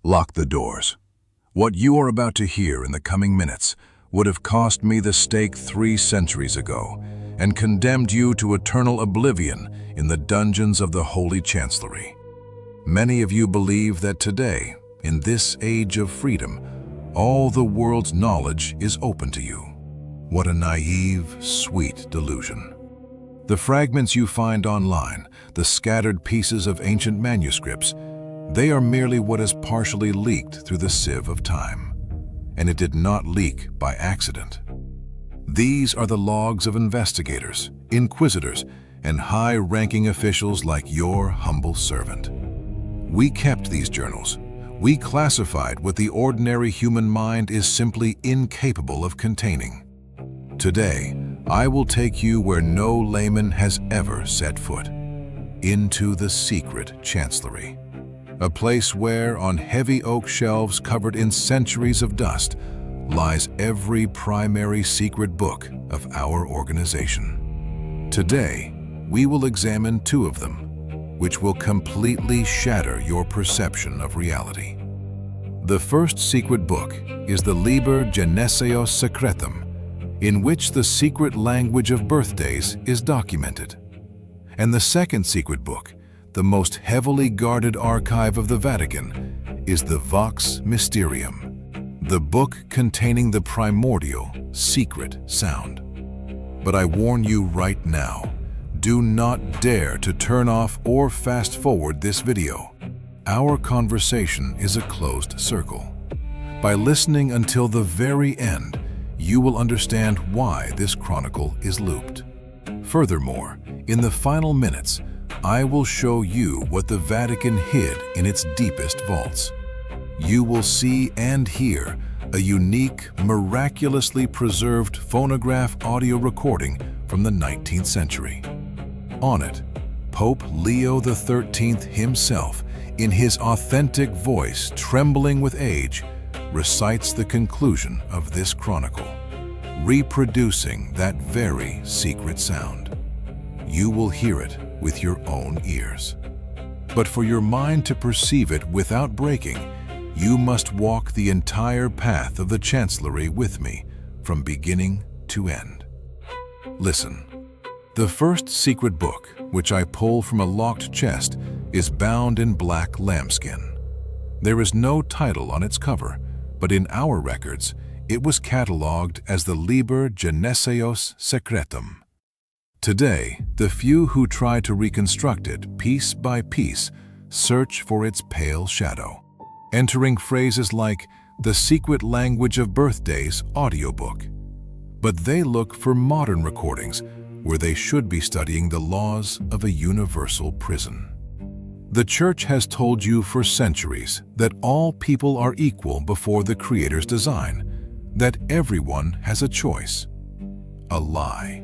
Lock the doors. What you are about to hear in the coming minutes would have cost me the stake 3 centuries ago and condemned you to eternal oblivion in the dungeons of the Holy Chancellery. Many of you believe that today, in this age of freedom, all the world's knowledge is open to you. What a naive, sweet delusion. The fragments you find online, the scattered pieces of ancient manuscripts, they are merely what is partially leaked through the sieve of time. And it did not leak by accident. These are the logs of investigators, inquisitors, and high-ranking officials like your humble servant. We kept these journals. We classified what the ordinary human mind is simply incapable of containing. Today, I will take you where no layman has ever set foot, into the secret chancellery. A place where, on heavy oak shelves covered in centuries of dust, lies every primary secret book of our organization. Today, we will examine 2 of them, which will completely shatter your perception of reality. The first secret book is the Liber Geneseos Secretum, in which the secret language of birthdays is documented. And the second secret book, the most heavily guarded archive of the Vatican, is the Vox Mysterium, the book containing the primordial, secret sound. But I warn you right now, do not dare to turn off or fast forward this video. Our conversation is a closed circle. By listening until the very end, you will understand why this chronicle is looped. Furthermore, in the final minutes, I will show you what the Vatican hid in its deepest vaults. You will see and hear a unique, miraculously preserved phonograph audio recording from the 19th century. On it, Pope Leo XIII himself, in his authentic voice trembling with age, recites the conclusion of this chronicle, reproducing that very secret sound. You will hear it with your own ears. But for your mind to perceive it without breaking, you must walk the entire path of the Chancellery with me, from beginning to end. Listen. The first secret book, which I pull from a locked chest, is bound in black lambskin. There is no title on its cover, but in our records, it was catalogued as the Liber Geneseos Secretum. Today, the few who try to reconstruct it piece by piece search for its pale shadow, entering phrases like the secret language of birthdays audiobook. But they look for modern recordings where they should be studying the laws of a universal prison. The Church has told you for centuries that all people are equal before the Creator's design, that everyone has a choice. A lie.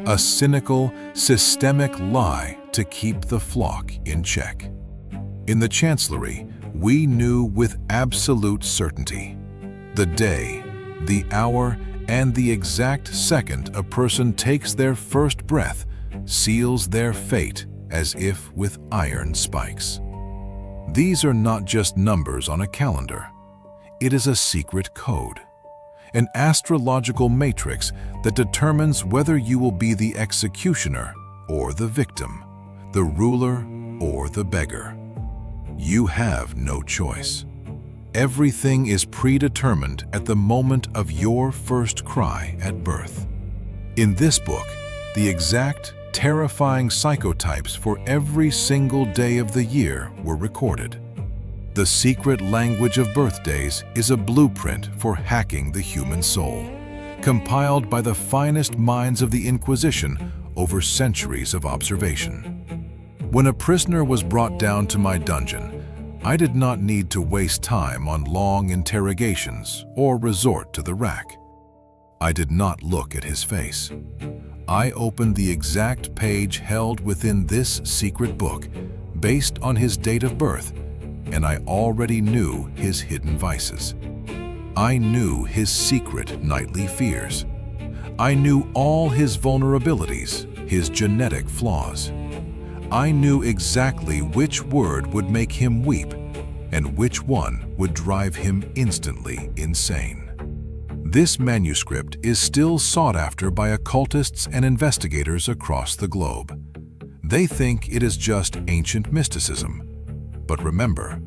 A cynical, systemic lie to keep the flock in check. In the Chancellery, we knew with absolute certainty the day, the hour, and the exact second a person takes their first breath seals their fate as if with iron spikes. These are not just numbers on a calendar. It is a secret code, an astrological matrix that determines whether you will be the executioner or the victim, the ruler or the beggar. You have no choice. Everything is predetermined at the moment of your first cry at birth. In this book, the exact, terrifying psychotypes for every single day of the year were recorded. The secret language of birthdays is a blueprint for hacking the human soul, compiled by the finest minds of the Inquisition over centuries of observation. When a prisoner was brought down to my dungeon, I did not need to waste time on long interrogations or resort to the rack. I did not look at his face. I opened the exact page held within this secret book based on his date of birth, and I already knew his hidden vices. I knew his secret nightly fears. I knew all his vulnerabilities, his genetic flaws. I knew exactly which word would make him weep and which one would drive him instantly insane. This manuscript is still sought after by occultists and investigators across the globe. They think it is just ancient mysticism. But remember,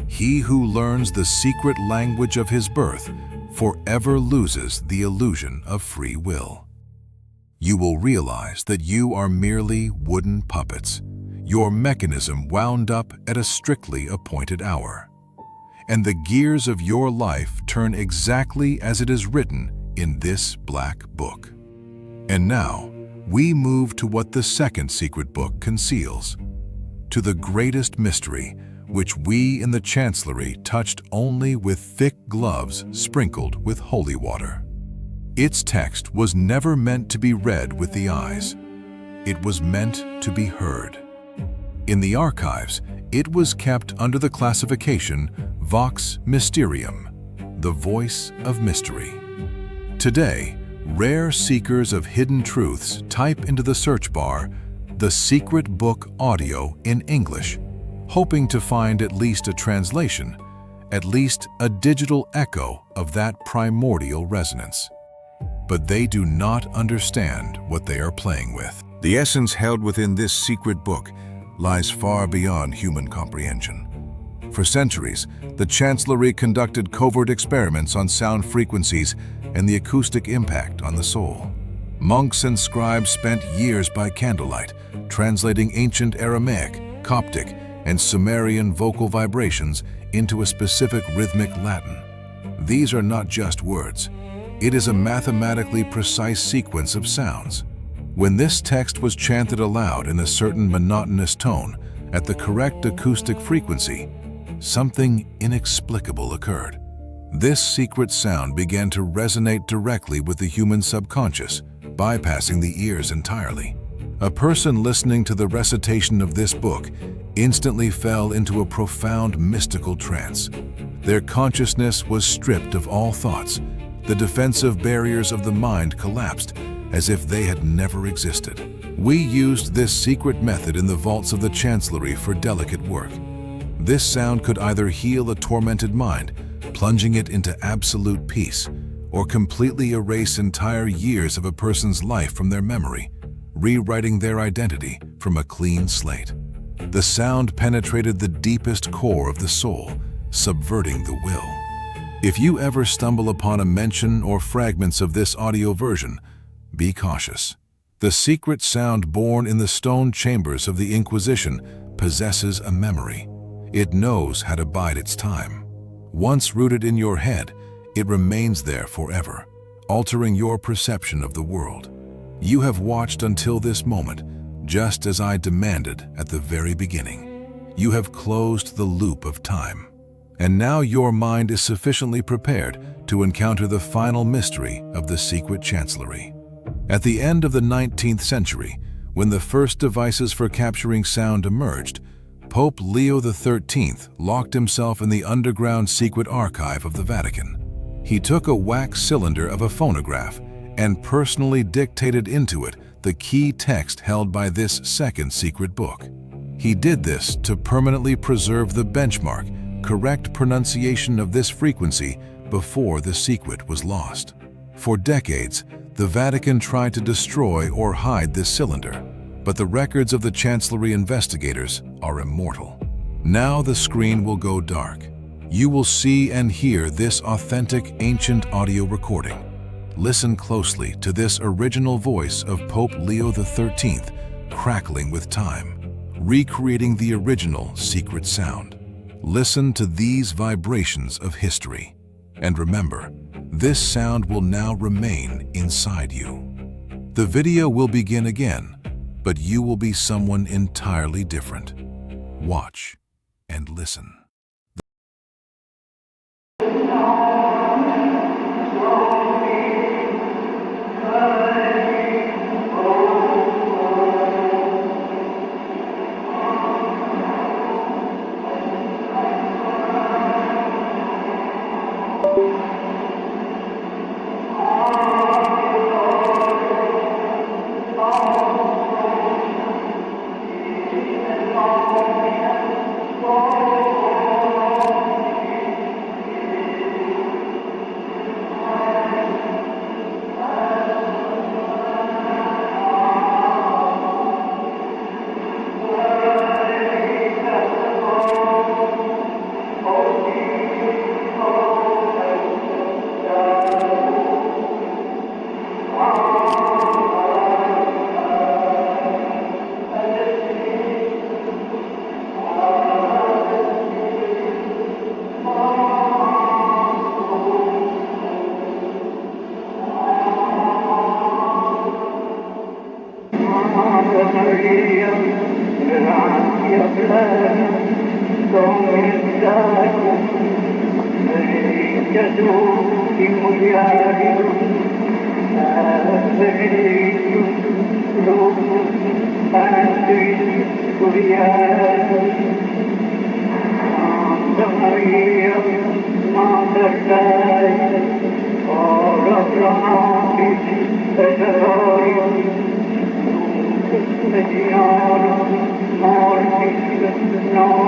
he who learns the secret language of his birth forever loses the illusion of free will. You will realize that you are merely wooden puppets, your mechanism wound up at a strictly appointed hour. And the gears of your life turn exactly as it is written in this black book. And now, we move to what the second secret book conceals, to the greatest mystery, which we in the Chancellery touched only with thick gloves sprinkled with holy water. Its text was never meant to be read with the eyes. It was meant to be heard. In the archives, it was kept under the classification Vox Mysterium, the voice of mystery. Today, rare seekers of hidden truths type into the search bar, "The Secret Book Audio" in English, hoping to find at least a translation, at least a digital echo of that primordial resonance. But they do not understand what they are playing with. The essence held within this secret book lies far beyond human comprehension. For centuries, the Chancellery conducted covert experiments on sound frequencies and the acoustic impact on the soul. Monks and scribes spent years by candlelight, translating ancient Aramaic, Coptic, and Sumerian vocal vibrations into a specific rhythmic Latin. These are not just words. It is a mathematically precise sequence of sounds. When this text was chanted aloud in a certain monotonous tone at the correct acoustic frequency, something inexplicable occurred. This secret sound began to resonate directly with the human subconscious, bypassing the ears entirely. A person listening to the recitation of this book instantly fell into a profound mystical trance. Their consciousness was stripped of all thoughts. The defensive barriers of the mind collapsed as if they had never existed. We used this secret method in the vaults of the Chancellery for delicate work. This sound could either heal a tormented mind, plunging it into absolute peace, or completely erase entire years of a person's life from their memory, rewriting their identity from a clean slate. The sound penetrated the deepest core of the soul, subverting the will. If you ever stumble upon a mention or fragments of this audio version, be cautious. The secret sound born in the stone chambers of the Inquisition possesses a memory. It knows how to bide its time. Once rooted in your head, it remains there forever, altering your perception of the world. You have watched until this moment, just as I demanded at the very beginning. You have closed the loop of time. And now your mind is sufficiently prepared to encounter the final mystery of the secret Chancellery. At the end of the 19th century, when the first devices for capturing sound emerged, Pope Leo XIII locked himself in the underground secret archive of the Vatican. He took a wax cylinder of a phonograph and personally dictated into it the key text held by this second secret book. He did this to permanently preserve the benchmark, correct pronunciation of this frequency before the secret was lost. For decades, the Vatican tried to destroy or hide this cylinder, but the records of the Chancellery investigators are immortal. Now the screen will go dark. You will see and hear this authentic ancient audio recording. Listen closely to this original voice of Pope Leo XIII, crackling with time, recreating the original secret sound. Listen to these vibrations of history. And remember, this sound will now remain inside you. The video will begin again, but you will be someone entirely different. Watch and listen. No